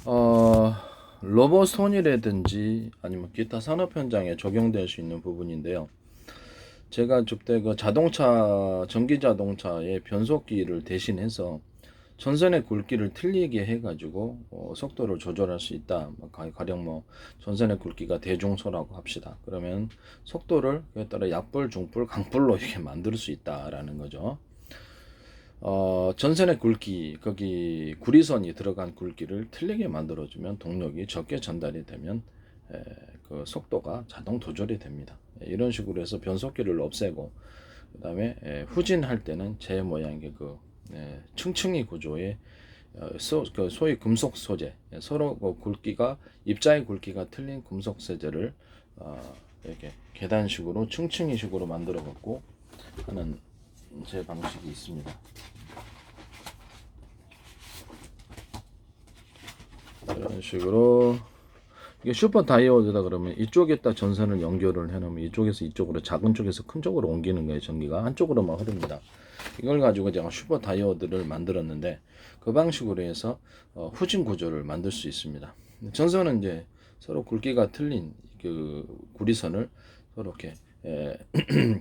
어, 로봇 손이라든지 아니면 기타 산업 현장에 적용될 수 있는 부분인데요. 제가 저때 그 자동차, 전기 자동차의 변속기를 대신해서 전선의 굵기를 틀리게 해가지고 속도를 조절할 수 있다. 가령 뭐 전선의 굵기가 대중소라고 합시다. 그러면 속도를 그에 따라 약불, 중불, 강불로 이렇게 만들 수 있다라는 거죠. 전선의 굵기, 거기 구리선이 들어간 굵기를 틀리게 만들어주면 동력이 적게 전달이 되면 에, 그 속도가 자동 조절이 됩니다. 이런 식으로 해서 변속기를 없애고 그 다음에 후진할 때는 제 모양의 그 층층이 구조의 그 소위 금속 소재, 서로 그 굵기가 입자의 굵기가 틀린 금속 소재를 이렇게 계단식으로 층층이식으로 만들어 갖고 하는 제 방식이 있습니다. 이런 식으로 이게 슈퍼 다이오드다 그러면 이쪽에다 전선을 연결을 해놓으면 이쪽에서 이쪽으로 작은 쪽에서 큰 쪽으로 옮기는 거예요. 전기가 한쪽으로만 흐릅니다. 이걸 가지고 제가 슈퍼 다이오드를 만들었는데 그 방식으로 해서 후진 구조를 만들 수 있습니다. 전선은 이제 서로 굵기가 틀린 그 구리선을 서로 이렇게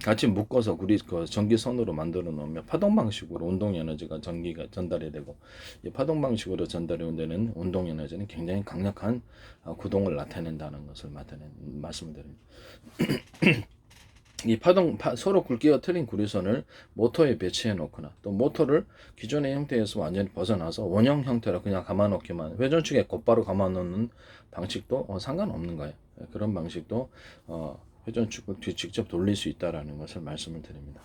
같이 묶어서 그 전기선으로 만들어 놓으면 파동 방식으로 운동 에너지가 전기가 전달이 되고 이 파동 방식으로 전달이 되는 운동 에너지는 굉장히 강력한 구동을 나타낸다는 것을 말씀을 드립니다. 이 서로 굵기가 틀린 구리선을 모터에 배치해 놓거나 또 모터를 기존의 형태에서 완전히 벗어나서 원형 형태로 그냥 감아 놓기만 회전축에 곧바로 감아 놓는 방식도 상관없는 거예요. 그런 방식도 회전축을 직접 돌릴 수 있다라는 것을 말씀을 드립니다.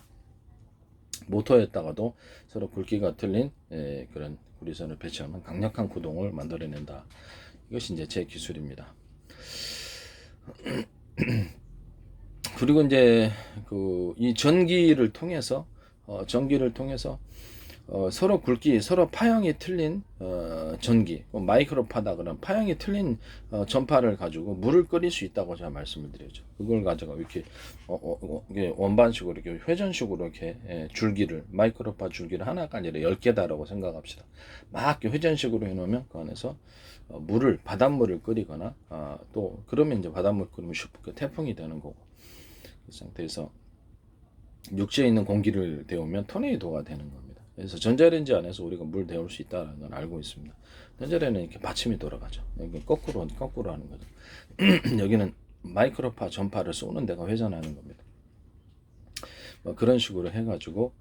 모터에다가도 서로 굵기가 틀린 그런 구리선을 배치하면 강력한 구동을 만들어낸다. 이것이 이제 제 기술입니다. 그리고 이제 이 전기를 통해서 서로 굵기, 서로 파형이 틀린 전기, 마이크로파다 그런 파형이 틀린 전파를 가지고 물을 끓일 수 있다고 제가 말씀을 드렸죠. 그걸 가지고 이렇게 이게 원반식으로 이렇게 회전식으로 이렇게 줄기를 마이크로파 줄기를 하나가 아니라 10개다라고 생각합시다. 막 회전식으로 해놓으면 그 안에서 바닷물을 끓이거나 또 그러면 이제 바닷물 끓이면 태풍이 되는 거고 그 상태에서 육지에 있는 공기를 데우면 토네이도가 되는 겁니다. 그래서 전자레인지 안에서 우리가 물 데울 수 있다는 걸 알고 있습니다. 전자레인지는 이렇게 받침이 돌아가죠. 여기 거꾸로 하는 거죠. 여기는 마이크로파 전파를 쏘는 데가 회전하는 겁니다. 그런 식으로 해가지고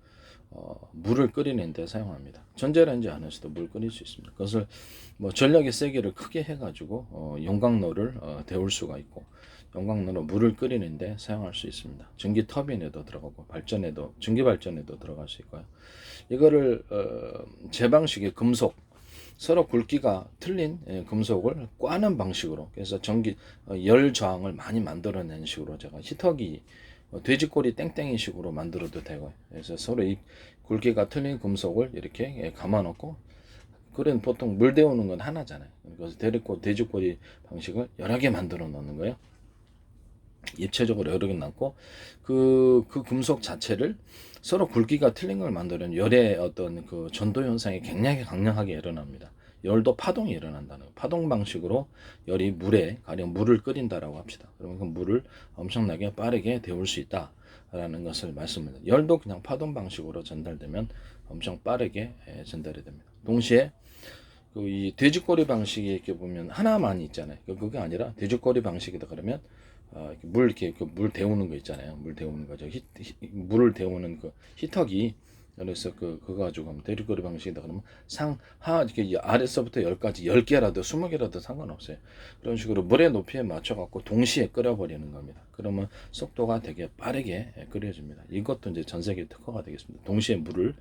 물을 끓이는 데 사용합니다. 전자레인지 안에서도 물 끓일 수 있습니다. 그것을 전력의 세기를 크게 해가지고 용광로를 데울 수가 있고 용광로로 물을 끓이는데 사용할 수 있습니다. 전기 터빈에도 들어가고 전기 발전에도 들어갈 수 있고요. 이거를 제 방식의 금속 서로 굵기가 틀린 금속을 꽈는 방식으로 그래서 열 저항을 많이 만들어내는 식으로 제가 히터기 돼지꼬리 땡땡이 식으로 만들어도 되고요. 그래서 서로 이 굵기가 틀린 금속을 이렇게 감아놓고 그런 보통 물 데우는 건 하나잖아요. 그래서 돼지꼬리 방식을 여러 개 만들어 놓는 거예요. 입체적으로 여러 개 남고 그 금속 자체를 서로 굵기가 틀린 걸 만드는 열의 어떤 그 전도 현상이 굉장히 강력하게 일어납니다. 열도 파동이 일어난다는 파동 방식으로 열이 가령 물을 끓인다라고 합시다. 그러면 그 물을 엄청나게 빠르게 데울 수 있다라는 것을 말씀드립니다. 열도 그냥 파동 방식으로 전달되면 엄청 빠르게 전달이 됩니다. 동시에 이 돼지꼬리 방식이 이렇게 보면 하나만 있잖아요. 그게 아니라 돼지꼬리 방식이다 그러면 물 데우는 거 있잖아요. 물 데우는 거죠. 물을 데우는 그 히터기. 그래서 그거 가지고 하면 돼지꼬리 방식이다 그러면 상하 이렇게 아래서부터 10개라도 20개라도 상관없어요. 그런 식으로 물의 높이에 맞춰 갖고 동시에 끓여버리는 겁니다. 그러면 속도가 되게 빠르게 끓여집니다. 이것도 이제 전 세계 특허가 되겠습니다. 동시에 물을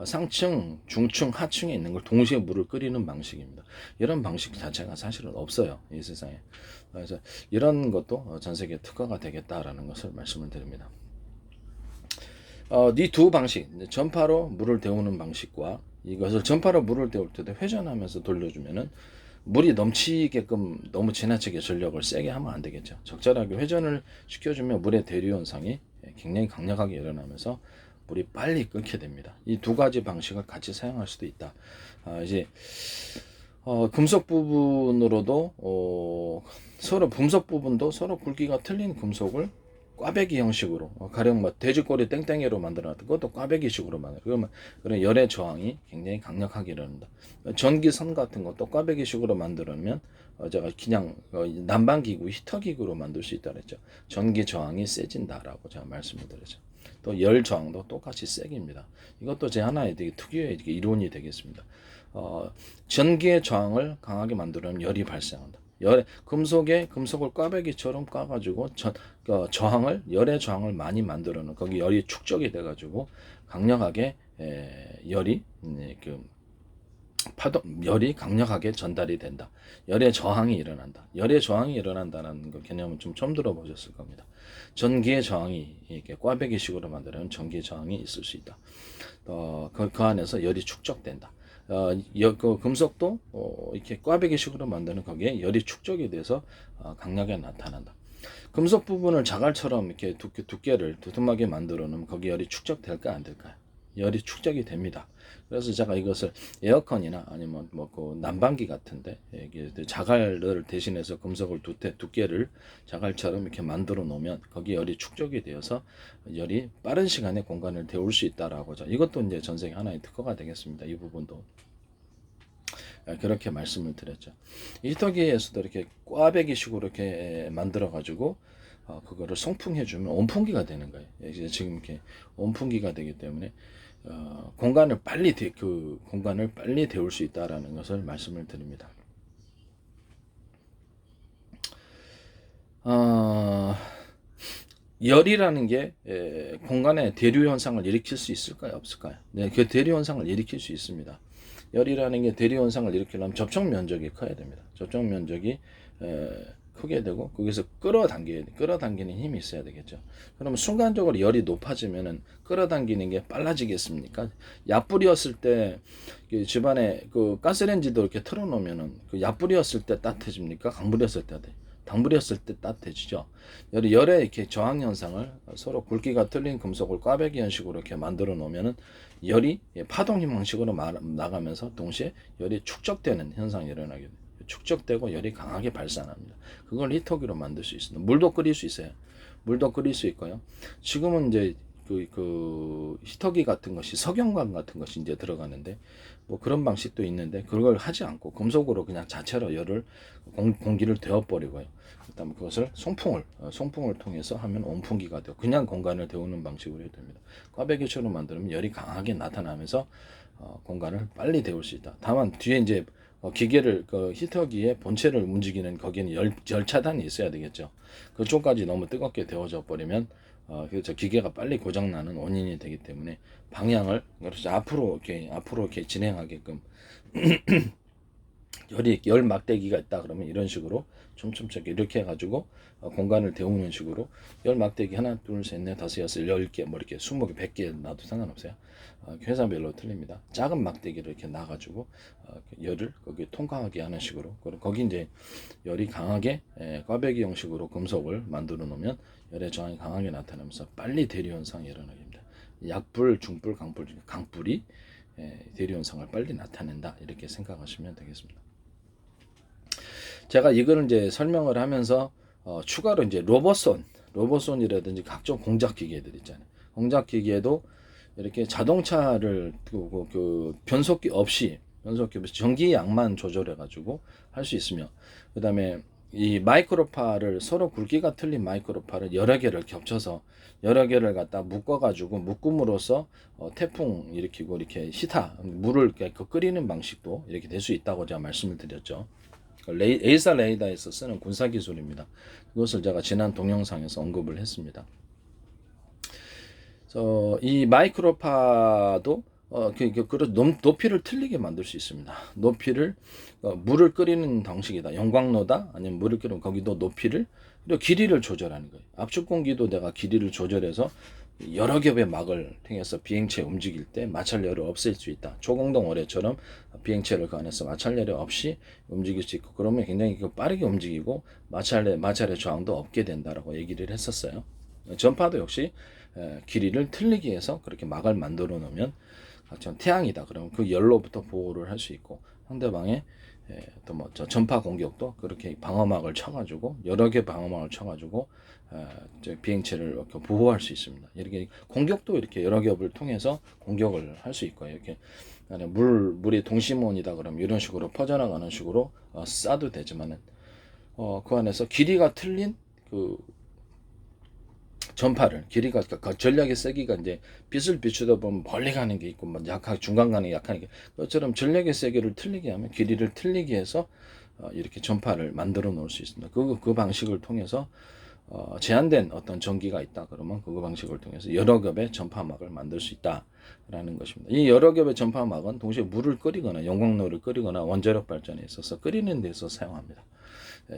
상층, 중층, 하층에 있는 걸 동시에 물을 끓이는 방식입니다. 이런 방식 자체가 사실은 없어요. 이 세상에. 그래서 이런 것도 전 세계 특허가 되겠다라는 것을 말씀을 드립니다. 이 두 방식, 전파로 물을 데우는 방식과 이것을 전파로 물을 데울 때도 회전하면서 돌려주면은 물이 넘치게끔 너무 지나치게 전력을 세게 하면 안 되겠죠. 적절하게 회전을 시켜주면 물의 대류 현상이 굉장히 강력하게 일어나면서 물이 빨리 끓게 됩니다. 이 두 가지 방식을 같이 사용할 수도 있다. 이제 금속 부분으로도 서로 금속 부분도 서로 굵기가 틀린 금속을 꽈배기 형식으로 가령 뭐 돼지꼬리 땡땡이로 만들어놨던 그것도 꽈배기식으로 만들어. 그러면 열의 저항이 굉장히 강력하게 일어난다. 전기선 같은 것도 꽈배기식으로 만들어면 제가 그냥 난방기구 히터기구로 만들 수 있다 그랬죠. 전기 저항이 세진다라고 제가 말씀을 드렸죠. 또 열 저항도 똑같이 세집니다. 이것도 제 하나의 되게 특유의 이론이 되겠습니다. 전기의 저항을 강하게 만들면 열이 발생한다. 금속을 꽈배기처럼 꽈가지고 저항을 열의 저항을 많이 만들어놓은 거기 열이 축적이 돼가지고 강력하게 열이 열이 강력하게 전달이 된다. 열의 저항이 일어난다. 열의 저항이 일어난다는 그 개념은 좀 처음 들어보셨을 겁니다. 전기의 저항이 이렇게 꽈배기식으로 만들어낸 전기의 저항이 있을 수 있다. 그 안에서 열이 축적된다. 그 금속도 이렇게 꽈배기식으로 만드는 거기에 열이 축적이 돼서 강하게 나타난다. 금속 부분을 자갈처럼 이렇게 두께를 두툼하게 만들어 놓으면 거기 열이 축적될까 안 될까요? 열이 축적이 됩니다. 그래서 제가 이것을 에어컨이나 아니면 그 난방기 같은데 자갈을 대신해서 금속을 두께를 자갈처럼 이렇게 만들어 놓으면 거기 열이 축적이 되어서 열이 빠른 시간에 공간을 데울 수 있다라고 이것도 이제 전생의 하나의 특허가 되겠습니다. 이 부분도 그렇게 말씀을 드렸죠. 히터기에서도 이렇게 꽈배기식으로 이렇게 만들어 가지고 그거를 송풍해 주면 온풍기가 되는 거예요. 이제 지금 이렇게 온풍기가 되기 때문에 공간을 빨리 데울 수 있다라는 것을 말씀을 드립니다. 열이라는 게 공간의 대류 현상을 일으킬 수 있을까요? 없을까요? 네, 그 대류 현상을 일으킬 수 있습니다. 열이라는 게 대류 현상을 일으키려면 접촉 면적이 커야 됩니다. 접촉 면적이 크게 되고 거기서 끌어당기는 힘이 있어야 되겠죠. 그러면 순간적으로 열이 높아지면은 끌어당기는 게 빨라지겠습니까? 약불이었을 때 집안에 그 가스레인지도 이렇게 틀어놓으면은 그 약불이었을 때 따뜻해집니까? 강불이었을 때 당불이었을 때 따뜻해지죠. 열의 이렇게 저항 현상을 서로 굵기가 틀린 금속을 꽈배기 형식으로 이렇게 만들어 놓으면은 열이 파동 형식으로 나가면서 동시에 열이 축적되는 현상이 일어나게 됩니다. 축적되고 열이 강하게 발산합니다. 그걸 히터기로 만들 수 있습니다. 물도 끓일 수 있어요. 물도 끓일 수 있고요. 지금은 이제 그 히터기 같은 것이 석영광 같은 것이 이제 들어가는데 뭐 그런 방식도 있는데 그걸 하지 않고 금속으로 그냥 자체로 열을 공기를 데워버리고요. 그다음에 그것을 송풍을 통해서 하면 온풍기가 되고 그냥 공간을 데우는 방식으로 해야 됩니다. 꽈배기처럼 만들면 열이 강하게 나타나면서 공간을 빨리 데울 수 있다. 다만 뒤에 이제 기계를 히터기의 본체를 움직이는 거기는 열 차단이 있어야 되겠죠. 그쪽까지 너무 뜨겁게 데워져 버리면 그래서 기계가 빨리 고장 나는 원인이 되기 때문에 방향을 그래서 앞으로 이렇게 진행하게끔 열 막대기가 있다 그러면 이런 식으로 촘촘하게 이렇게 해가지고 공간을 데우는 식으로 열 막대기 하나 둘셋넷 다섯 여섯 10개 뭐 이렇게 20개 100개 놔도 상관없어요. 회사별로 틀립니다. 작은 막대기를 이렇게 놔가지고 열을 거기 통과하게 하는 식으로 거기 이제 열이 강하게 꽈배기 형식으로 금속을 만들어 놓으면 열의 저항이 강하게 나타나면서 빨리 대류 현상이 일어나게 됩니다. 약불, 중불, 강불이 대류 현상을 빨리 나타낸다 이렇게 생각하시면 되겠습니다. 제가 이거를 이제 설명을 하면서 추가로 이제 로봇손이라든지 각종 공작 기계들 있잖아요. 공작 기계도 이렇게 자동차를 그 변속기 없이 전기 양만 조절해 가지고 할 수 있으며 그다음에 이 마이크로파를 서로 굵기가 틀린 마이크로파를 여러 개를 겹쳐서 여러 개를 갖다 묶어가지고 묶음으로써 태풍 일으키고 이렇게 물을 끓이는 방식도 이렇게 될 수 있다고 제가 말씀을 드렸죠. 에이사 레이더에서 쓰는 군사 기술입니다. 그것을 제가 지난 동영상에서 언급을 했습니다. 이 마이크로파도 높이를 틀리게 만들 수 있습니다. 높이를 물을 끓이는 방식이다. 영광로다 아니면 물을 끓이면 거기도 높이를 그리고 길이를 조절하는 거예요. 압축 공기도 내가 길이를 조절해서 여러 겹의 막을 통해서 비행체 움직일 때 마찰열을 없앨 수 있다. 초공동 어뢰처럼 비행체를 그 안에서 마찰열이 없이 움직일 수 있고 그러면 굉장히 빠르게 움직이고 마찰의 저항도 없게 된다라고 얘기를 했었어요. 전파도 역시 길이를 틀리게 해서 그렇게 막을 만들어 놓으면 태양이다. 그러면 그 열로부터 보호를 할 수 있고 상대방의 또 뭐 저 전파 공격도 그렇게 방어막을 쳐가지고 여러 개 방어막을 쳐가지고 비행체를 이렇게 보호할 수 있습니다. 이렇게 공격도 이렇게 여러 겹을 통해서 공격을 할 수 있고요. 이렇게 물이 동시몬이다 그러면 이런 식으로 퍼져나가는 식으로 쏴도 되지만은 그 안에서 길이가 틀린 그 전파를 길이가 그러니까 전략의 세기가 이제 빛을 비추다 보면 멀리 가는 게 있고 뭐 중간 가는 게 약한 게 그것처럼 전략의 세기를 틀리게 하면 길이를 틀리게 해서 이렇게 전파를 만들어 놓을 수 있습니다. 그 방식을 통해서 제한된 어떤 전기가 있다 그러면 그 방식을 통해서 여러 겹의 전파막을 만들 수 있다라는 것입니다. 이 여러 겹의 전파막은 동시에 물을 끓이거나 용광로를 끓이거나 원자력 발전에 있어서 끓이는 데서 사용합니다.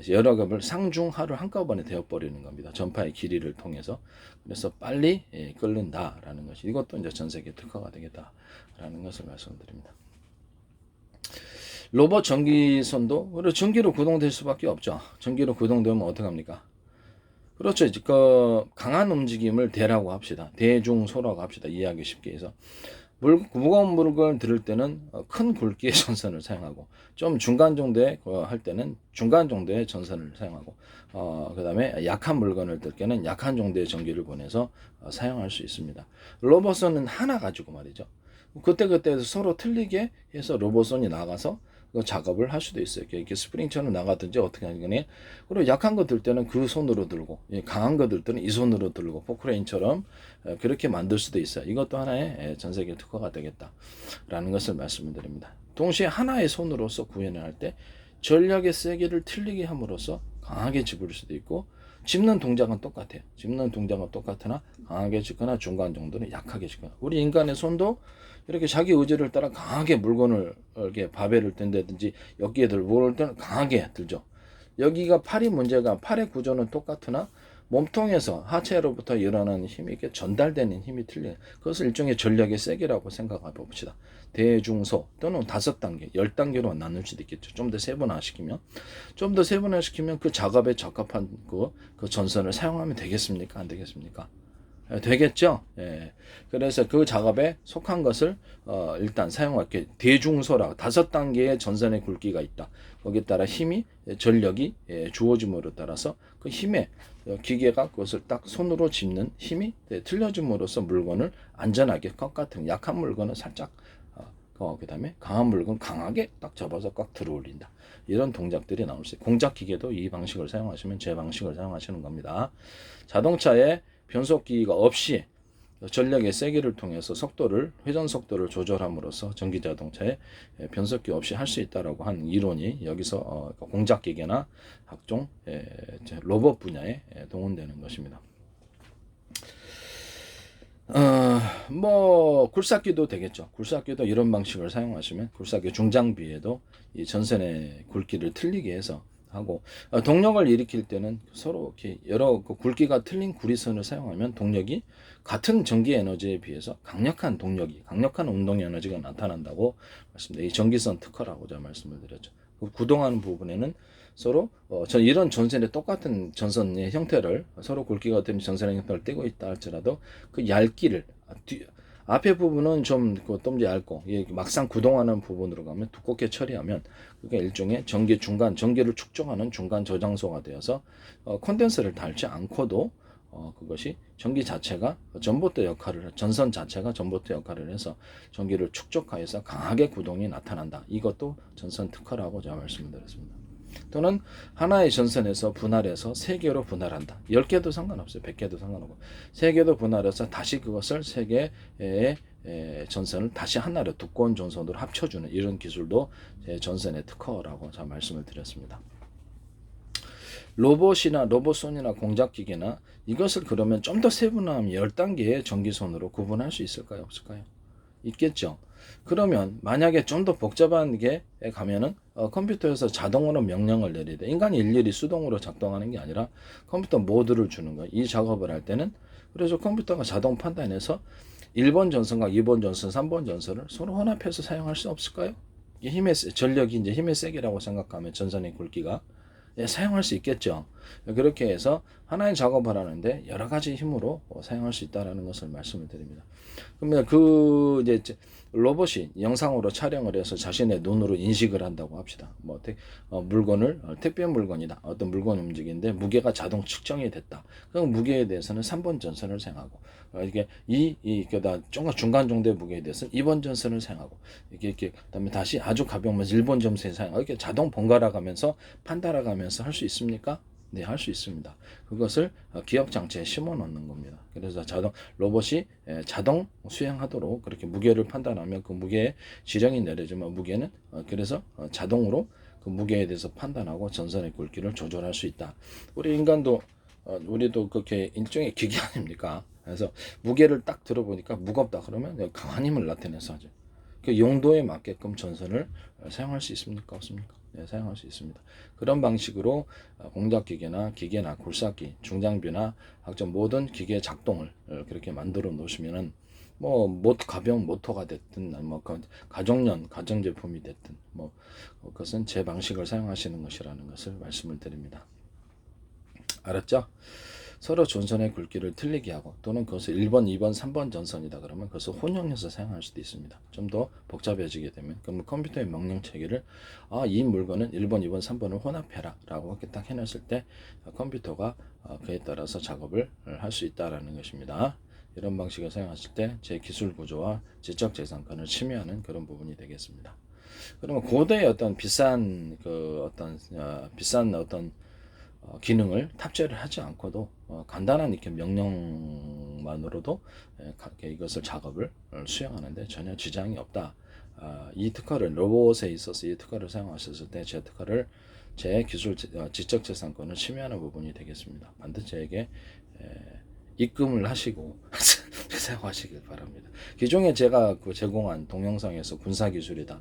여러 겹을 상중하를 한꺼번에 되어버리는 겁니다. 전파의 길이를 통해서. 그래서 빨리 끓는다라는 것이 이것도 이제 전 세계 특허가 되겠다라는 것을 말씀드립니다. 로봇 전기선도 전기로 구동될 수밖에 없죠. 전기로 구동되면 어떡합니까? 그렇죠. 그 강한 움직임을 대라고 합시다. 대중소라고 합시다. 이해하기 쉽게 해서. 무거운 물건을 들을 때는 큰 굵기의 전선을 사용하고 좀 중간 정도의 할 때는 중간 정도의 전선을 사용하고 그 다음에 약한 물건을 들 때는 약한 정도의 전기를 보내서 사용할 수 있습니다. 로봇선은 하나 가지고 말이죠. 그때 서로 틀리게 해서 로봇선이 나가서 그 작업을 할 수도 있어요. 이렇게 스프링처럼 나가든지 어떻게 하거나. 그리고 약한 거 들 때는 그 손으로 들고, 강한 거 들 때는 이 손으로 들고, 포크레인처럼 그렇게 만들 수도 있어요. 이것도 하나의 전 세계 특허가 되겠다라는 것을 말씀을 드립니다. 동시에 하나의 손으로서 구현을 할 때 전력의 세기를 틀리게 함으로써 강하게 집을 수도 있고, 집는 동작은 똑같아요. 집는 동작은 똑같으나 강하게 집거나 중간 정도는 약하게 집거나. 우리 인간의 손도 이렇게 자기 의지를 따라 강하게 물건을 이렇게 바벨을 든다든지 여기에 들고 때는 강하게 들죠. 여기가 팔이 문제가 팔의 구조는 똑같으나 몸통에서 하체로부터 일어나는 힘이 이렇게 전달되는 힘이 틀려요. 그것을 일종의 전력의 세기라고 생각해 봅시다. 대중소 또는 5단계, 10단계로 나눌 수도 있겠죠. 좀 더 세분화시키면 그 작업에 적합한 그 전선을 사용하면 되겠습니까? 안 되겠습니까? 되겠죠. 예. 그래서 그 작업에 속한 것을 일단 사용할게. 대중소라 5단계의 전선의 굵기가 있다. 거기에 따라 힘이 전력이 주어짐으로 따라서 그 힘에 기계가 그것을 딱 손으로 짚는 힘이 틀려짐으로써 물건을 안전하게 꺾같은 약한 물건은 살짝 그 다음에 강한 물건 강하게 딱 접어서 꽉 들어 올린다. 이런 동작들이 나올 수 있어요. 공작 기계도 이 방식을 사용하시면 제 방식을 사용하시는 겁니다. 자동차에 변속기가 없이 전력의 세기를 통해서 회전 속도를 조절함으로써 전기 자동차에 변속기 없이 할 수 있다라고 한 이론이 여기서 공작 기계나 각종 로봇 분야에 동원되는 것입니다. 뭐 굴삭기도 되겠죠. 굴삭기도 이런 방식을 사용하시면 굴삭기 중장비에도 이 전선의 굵기를 틀리게 해서 하고 동력을 일으킬 때는 서로 이렇게 여러 굵기가 틀린 구리선을 사용하면 동력이 같은 전기 에너지에 비해서 강력한 운동 에너지가 나타난다고 말씀드립니다. 이 전기선 특허라고 제가 말씀을 드렸죠. 구동하는 부분에는 서로 이런 전선의 똑같은 전선의 형태를 서로 굵기가 같은 전선의 형태를 떼고 있다 할지라도 그 얇기를 앞에 부분은 좀 얇고 막상 구동하는 부분으로 가면 두껍게 처리하면 그게 일종의 전기를 축적하는 중간 저장소가 되어서 콘덴서를 달지 않고도 그것이 전기 자체가 전선 자체가 전봇대 역할을 해서 전기를 축적하여서 강하게 구동이 나타난다. 이것도 전선 특허라고 제가 말씀드렸습니다. 또는 하나의 전선에서 분할해서 3개로 분할한다. 10개도 상관없어요. 100개도 상관없고 3개도 분할해서 다시 그것을 3개의 전선을 다시 하나로 두꺼운 전선으로 합쳐주는 이런 기술도 제 전선의 특허라고 제가 말씀을 드렸습니다. 로봇선이나 공작기계나 이것을 그러면 좀 더 세분화하면 10단계의 전기선으로 구분할 수 있을까요? 없을까요? 있겠죠. 그러면 만약에 좀 더 복잡한 게 가면은 컴퓨터에서 자동으로 명령을 내려야 돼. 인간이 일일이 수동으로 작동하는 게 아니라 컴퓨터 모드를 주는 거예요. 이 작업을 할 때는 그래서 컴퓨터가 자동 판단해서 1번 전선과 2번 전선, 3번 전선을 서로 혼합해서 사용할 수 없을까요? 전력이 이제 힘의 세기라고 생각하면 전선의 굵기가 사용할 수 있겠죠. 그렇게 해서 하나의 작업을 하는데 여러 가지 힘으로 사용할 수 있다라는 것을 말씀을 드립니다. 그러면 그 이제 로봇이 영상으로 촬영을 해서 자신의 눈으로 인식을 한다고 합시다. 뭐 물건을 택배 물건이다. 어떤 물건 움직이는데 무게가 자동 측정이 됐다. 그럼 무게에 대해서는 3번 전선을 사용하고 이게 그다 중간 정도의 무게에 대해서는 2번 전선을 사용하고 이렇게 그다음에 다시 아주 가벼우면 1번 전선을 사용하고 이렇게 자동 번갈아 가면서 판단해 가면서 할 수 있습니까? 네, 할 수 있습니다. 그것을 기억 장치에 심어 놓는 겁니다. 그래서 로봇이 자동 수행하도록 그렇게 무게를 판단하면 그 무게에 지령이 내려지면 무게는 그래서 자동으로 그 무게에 대해서 판단하고 전선의 굵기를 조절할 수 있다. 우리 인간도 우리도 그렇게 일종의 기계 아닙니까? 그래서 무게를 딱 들어보니까 무겁다 그러면 강한 힘을 나타내서 하죠. 그 용도에 맞게끔 전선을 사용할 수 있습니까? 없습니까? 네, 사용할 수 있습니다. 그런 방식으로 공작기계나 기계나 굴삭기, 중장비나 각종 모든 기계 작동을 그렇게 만들어 놓으시면은 가벼운 모터가 됐든 가정용 가정제품이 됐든 그것은 제 방식을 사용하시는 것이라는 것을 말씀을 드립니다. 알았죠? 서로 전선의 굵기를 틀리게 하고 또는 그것을 1번, 2번, 3번 전선이다 그러면 그것을 혼용해서 사용할 수도 있습니다. 좀 더 복잡해지게 되면 그러면 컴퓨터의 명령 체계를 이 물건은 1번, 2번, 3번을 혼합해라 라고 이렇게 딱 해놨을 때 컴퓨터가 그에 따라서 작업을 할 수 있다라는 것입니다. 이런 방식을 사용하실 때 제 기술 구조와 지적재산권을 침해하는 그런 부분이 되겠습니다. 그러면 고도의 어떤 비싼 기능을 탑재를 하지 않고도 간단한 이렇게 명령만으로도 이것을 작업을 수행하는데 전혀 지장이 없다. 이 특허를 로봇에 있어서 이 특허를 사용하셨을 때 제 기술 지적재산권을 침해하는 부분이 되겠습니다. 반드시 저에게 입금을 하시고 사용하시길 바랍니다. 기존에 제가 제공한 동영상에서 군사기술이다.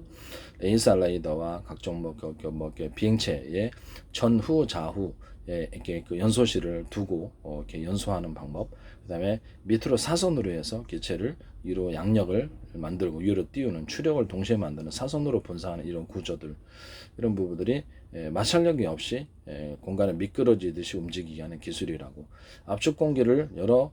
레이서 라이더와 각종 비행체의 전후 좌후 이렇게 그 연소실을 두고 이렇게 연소하는 방법, 그다음에 밑으로 사선으로 해서 기체를 위로 양력을 만들고 위로 띄우는 추력을 동시에 만드는 사선으로 분사하는 이런 구조들, 이런 부분들이 마찰력이 없이 공간을 미끄러지듯이 움직이게 하는 기술이라고. 압축 공기를 여러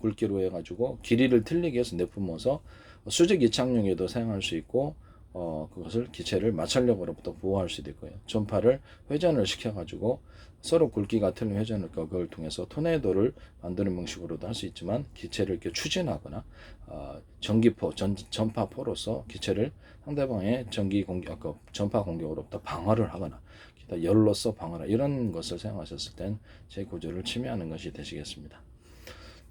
굵기로 해가지고 길이를 틀리게 해서 내뿜어서 수직 이착용에도 사용할 수 있고 그것을 기체를 마찰력으로부터 보호할 수도 있고요. 전파를 회전을 시켜가지고 서로 굵기가 틀린 회전을 그걸 통해서 토네이도를 만드는 방식으로도 할 수 있지만 기체를 이렇게 추진하거나 전파포로서 기체를 상대방의 전파 공격으로부터 방어를 하거나 열로서 방어라 이런 것을 사용하셨을 땐 제 구조를 침해하는 것이 되시겠습니다.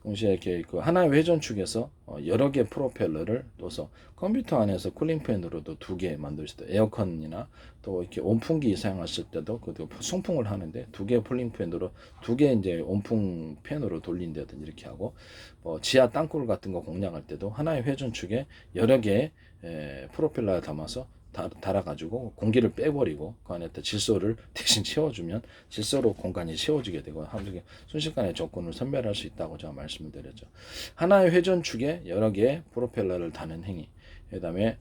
동시에 이렇게 그 하나의 회전축에서 여러 개의 프로펠러를 둬서 컴퓨터 안에서 쿨링팬으로도 2개 만들 수 있다. 에어컨이나 또 이렇게 온풍기 사용하실 때도 그 송풍을 하는데 2개의 쿨링팬으로 2개 이제 온풍 팬으로 돌린다든지 이렇게 하고 지하 땅굴 같은 거 공략할 때도 하나의 회전축에 여러 개의 프로펠러를 담아서 달아가지고 공기를 빼버리고 그 안에 질소를 대신 채워주면 질소로 공간이 채워지게 되고 순식간에 조건을 선별할 수 있다고 제가 말씀을 드렸죠. 하나의 회전축에 여러 개의 프로펠러를 다는 행위, 그다음에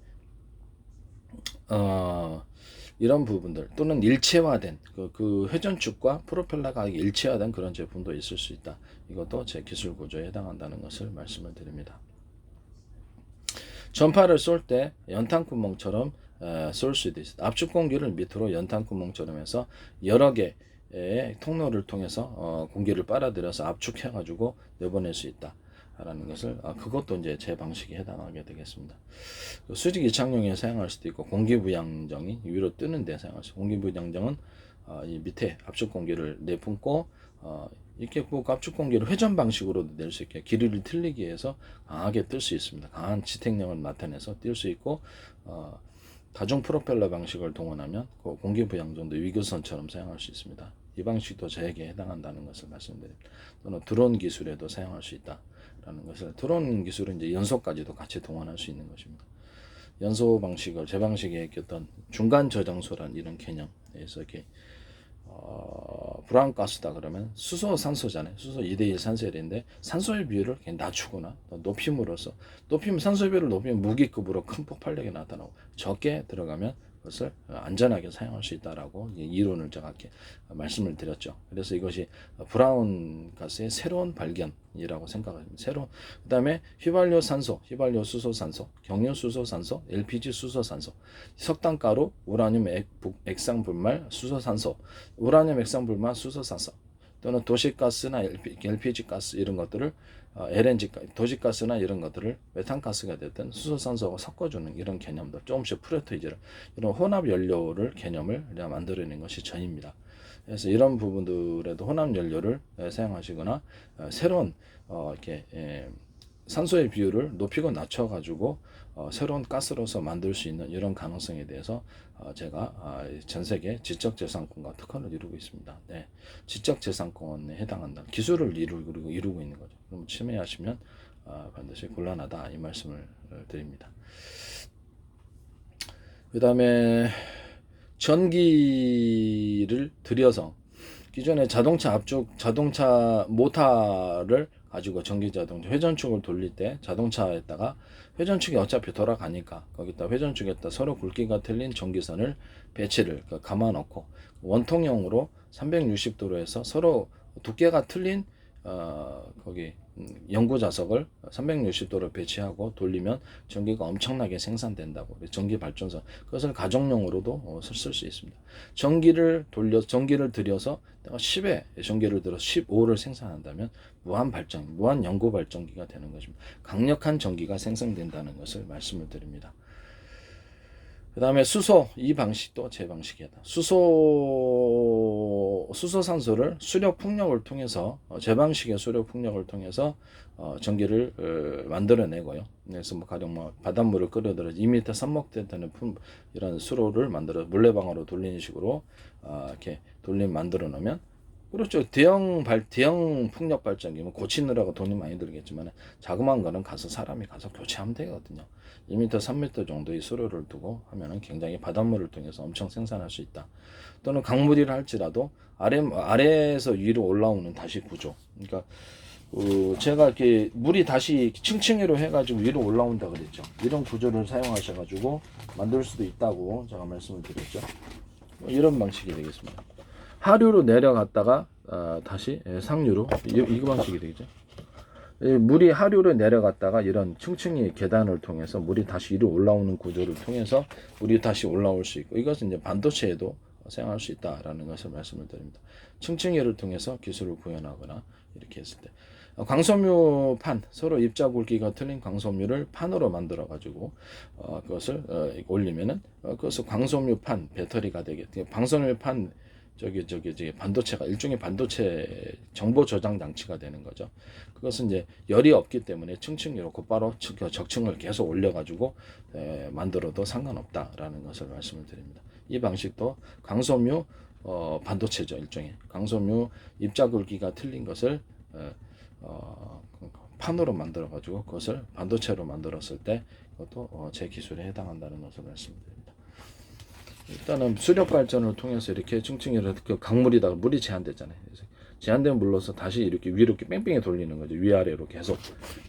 이런 부분들 또는 일체화된 그 회전축과 프로펠러가 일체화된 그런 제품도 있을 수 있다. 이것도 제 기술 구조에 해당한다는 것을 말씀을 드립니다. 전파를 쏠 때 연탄구멍처럼 쏠 수도 있습니다. 압축 공기를 밑으로 연탄구멍처럼 해서 여러 개의 통로를 통해서 공기를 빨아들여서 압축해가지고 내보낼 수 있다. 라는 것을 그것도 이제 제 방식에 해당하게 되겠습니다. 수직 이착용에 사용할 수도 있고 공기부양정이 위로 뜨는 데 사용할 수 있고 공기부양정은 이 밑에 압축 공기를 내뿜고 이렇게 압축 공기를 회전 방식으로도 낼 수 있게 길이를 틀리게 해서 강하게 뜰 수 있습니다. 강한 지탱력을 나타내서 뛸 수 있고 다중 프로펠러 방식을 동원하면 그 공기부양정도 위교선처럼 사용할 수 있습니다. 이 방식도 저에게 해당한다는 것을 말씀드립니다. 또는 드론 기술에도 사용할 수 있다라는 것을. 드론 기술은 이제 연소까지도 같이 동원할 수 있는 것입니다. 연소 방식을 제 방식의 어떤 중간 저장소란 이런 개념에서 이렇게 불안가스다 그러면 수소 산소잖아요. 수소 2대1 산소인데 산소의 비율을 낮추거나 높임으로써 산소의 비율을 높이면 무기급으로 큰 폭발력이 나타나고 적게 들어가면 것을 안전하게 사용할 수 있다라고 이론을 제가 이렇게 말씀을 드렸죠. 그래서 이것이 브라운 가스의 새로운 발견이라고 생각합니다. 그다음에 휘발유 산소, 휘발유 수소 산소, 경유 수소 산소, LPG 수소 산소, 석탄가루, 우라늄 액상 불말 수소 산소, 우라늄 액상 불말 수소 산소, 또는 도시가스나 LPG 가스 이런 것들을 LNG 도시가스나 이런 것들을 메탄가스가 됐든 수소산소가 섞어주는 이런 개념들, 조금씩 프로토이즈를 이런 혼합 연료를 개념을 만들어내는 것이 전입니다. 그래서 이런 부분들에도 혼합 연료를 사용하시거나 새로운 이렇게 산소의 비율을 높이고 낮춰가지고 새로운 가스로서 만들 수 있는 이런 가능성에 대해서 제가 전 세계 지적재산권과 특허를 이루고 있습니다. 네, 지적재산권에 해당한다. 기술을 이루고 있는 거죠. 그럼 침해하시면 반드시 곤란하다 이 말씀을 드립니다. 그 다음에 전기를 들여서 기존의 자동차 모터를 가지고 전기자동차 회전축을 돌릴 때 자동차에다가 회전축이 어차피 돌아가니까 거기다 회전축에다 서로 굵기가 틀린 전기선을 배치를 감아놓고 원통형으로 360도로 해서 서로 두께가 틀린 거기 연구 자석을 360도로 배치하고 돌리면 전기가 엄청나게 생산된다고. 전기 발전소 그것을 가정용으로도 쓸 수 있습니다. 전기를 들여서 10에 전기를 들어 15를 생산한다면 무한 연구 발전기가 되는 것입니다. 강력한 전기가 생성된다는 것을 말씀을 드립니다. 그 다음에 수소, 이 방식도 제 방식이다. 수소산소를 수력 풍력을 통해서 제 방식의 수력 풍력을 통해서 전기를 만들어내고요. 그래서 가령 바닷물을 끓여들어 2m 삽목대 되는 이런 수로를 만들어 물레방아로 돌리는 식으로 이렇게 만들어 놓으면, 그렇죠. 대형 풍력 발전기면 고치느라고 돈이 많이 들겠지만 자그마한 거는 사람이 가서 교체하면 되거든요. 2m, 3m 정도의 수로를 두고 하면은 굉장히 바닷물을 통해서 엄청 생산할 수 있다. 또는 강물이라 할지라도 아래에서 위로 올라오는 다시 구조. 그러니까 제가 이렇게 물이 다시 층층이로 해가지고 위로 올라온다 그랬죠. 이런 구조를 사용하셔가지고 만들 수도 있다고 제가 말씀을 드렸죠. 이런 방식이 되겠습니다. 하류로 내려갔다가 다시 상류로 이거 방식이 되겠죠. 물이 하류로 내려갔다가 이런 층층이 계단을 통해서 물이 다시 위로 올라오는 구조를 통해서 물이 다시 올라올 수 있고, 이것은 이제 반도체에도 사용할 수 있다라는 것을 말씀을 드립니다. 층층이를 통해서 기술을 구현하거나 이렇게 했을 때 광섬유 판, 서로 입자 굵기가 틀린 광섬유를 판으로 만들어 가지고 그것을 올리면은 그것을 광섬유 판 배터리가 되게, 광섬유 판 저기 반도체가 일종의 반도체 정보 저장 장치가 되는 거죠. 그것은 이제 열이 없기 때문에 층층이로 곧바로 적층을 계속 올려가지고 만들어도 상관없다라는 것을 말씀을 드립니다. 이 방식도 광섬유 반도체죠. 일종의 광섬유 입자 굵기가 틀린 것을 판으로 만들어가지고 그것을 반도체로 만들었을 때 그것도 제 기술에 해당한다는 것을 말씀드립니다. 일단은 수력 발전을 통해서 이렇게 층층이로 강물이다가 물이 제한됐잖아요. 그래서 제한된 물로서 다시 이렇게 위로 이렇게 뺑뺑이 돌리는 거죠. 위아래로 계속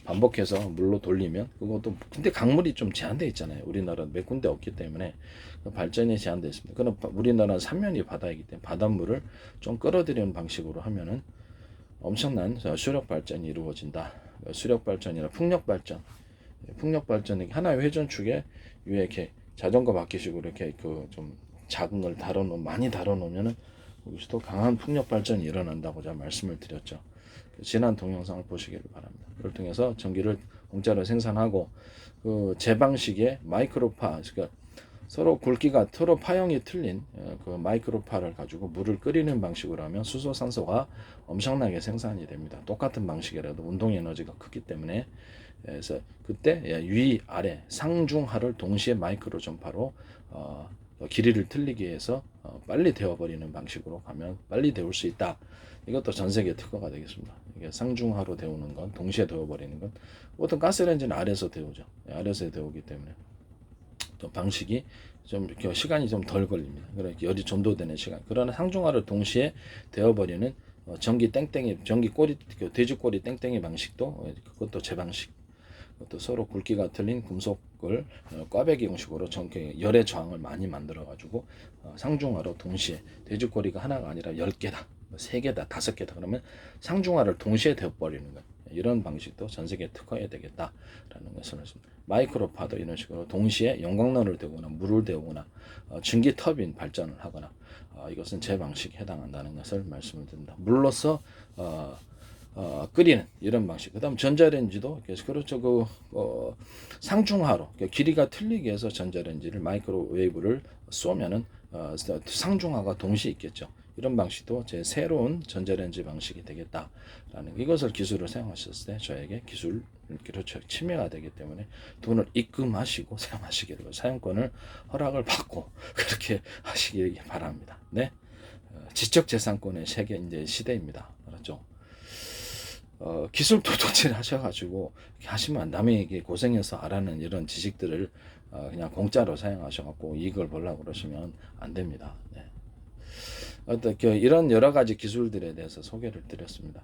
반복해서 물로 돌리면 그것도, 근데 강물이 좀 제한돼 있잖아요. 우리나라는 몇 군데 없기 때문에 발전이 제한돼 있습니다. 그럼 우리나라는 삼면이 바다이기 때문에 바닷물을 좀 끌어들이는 방식으로 하면은 엄청난 수력 발전이 이루어진다. 수력 발전이나 풍력 발전. 풍력 발전이 하나의 회전축에 위에 이렇게 자전거 바퀴식으로 이렇게 좀 작은 걸 많이 달아놓으면은 여기서도 강한 풍력 발전이 일어난다고 제가 말씀을 드렸죠. 지난 동영상을 보시기를 바랍니다. 그걸 통해서 전기를 공짜로 생산하고 제 방식의 마이크로파, 그러니까 서로 파형이 틀린 그 마이크로파를 가지고 물을 끓이는 방식으로 하면 수소산소가 엄청나게 생산이 됩니다. 똑같은 방식이라도 운동 에너지가 크기 때문에. 그래서 그때 위아래 상중하를 동시에 마이크로 전파로 길이를 틀리게 해서 빨리 데워버리는 방식으로 가면 빨리 데울 수 있다. 이것도 전 세계 특허가 되겠습니다. 이게 상중하로 데우는 건, 동시에 데워버리는 건, 보통 가스레인지는 아래에서 데우죠. 아래에서 데우기 때문에 또 방식이 좀 시간이 좀 덜 걸립니다. 그러니까 열이 전도되는 시간. 그러나 상중하를 동시에 데워버리는 전기 꼬리, 돼지 꼬리 땡땡이 방식도 그것도 제 방식. 또 서로 굵기가 틀린 금속을 꽈배기 형식으로 열의 저항을 많이 만들어 가지고 상중하로 동시에 돼지꼬리가 하나가 아니라 10개다, 3개다, 5개다 그러면 상중하를 동시에 되어버리는 거예요. 이런 방식도 전 세계에 특화해야 되겠다라는 것을 마이크로파도 이런 식으로 동시에 용광로를 대거나 물을 데우거나 증기 터빈 발전을 하거나 이것은 제 방식에 해당한다는 것을 말씀을 드립니다. 물로서 끓이는 이런 방식. 그다음 전자레인지도 그렇죠. 상중하로 길이가 틀리게 해서 전자레인지를 마이크로웨이브를 쏘면은 상중하가 동시에 있겠죠. 이런 방식도 제 새로운 전자레인지 방식이 되겠다라는 이것을 기술을 사용하셨을 때 저에게 기술 그렇죠 침해가 되기 때문에 돈을 입금하시고 사용하시기를 사용권을 허락을 받고 그렇게 하시길 바랍니다. 네, 지적재산권의 세계 이제 시대입니다. 알았죠? 기술 도둑질 하셔가지고 하시면 남에게 고생해서 하라는 이런 지식들을 그냥 공짜로 사용하셔갖고 이익을 보려고 그러시면 안 됩니다. 네. 이런 여러 가지 기술들에 대해서 소개를 드렸습니다.